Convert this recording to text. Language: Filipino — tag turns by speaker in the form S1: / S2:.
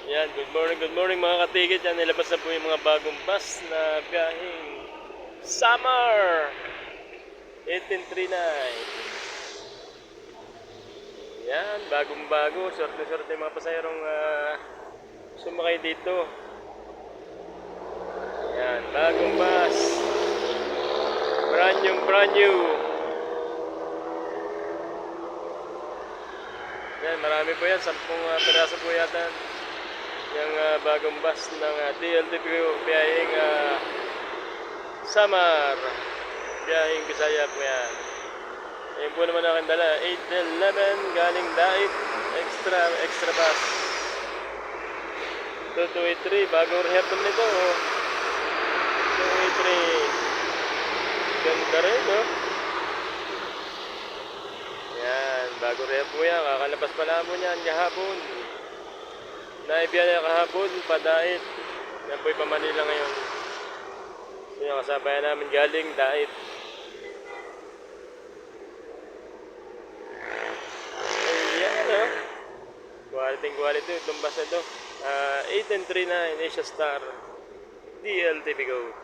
S1: Yan, good morning mga katigit. Yan, nilabas na po yung mga bagong bus na biyaheng Summer 1839. Yan, bagong bago. Swerte-swerte yung mga pasayerong sumakay dito. Yan, bagong bus. Brand new. Yan, marami po yan. 10 piraso po yata yung bagong bus ng DLTPO biyaheng Samar, biyaheng Bisaya po yan. Ayun po naman aking dala, 811 galing Dait, extra bus 2283, bagong rehab nito 2283, ganda rin no. Yan, bagong rehab po yan, kakalabas pala mo yan kahapon. Naibiyan na kahapon, padait. Yan po'y pa Manila ngayon. So yung kasabayan namin galing Dait. Ayan o. Quality itong bus na ito. 1839 Asia Star DLTV Go.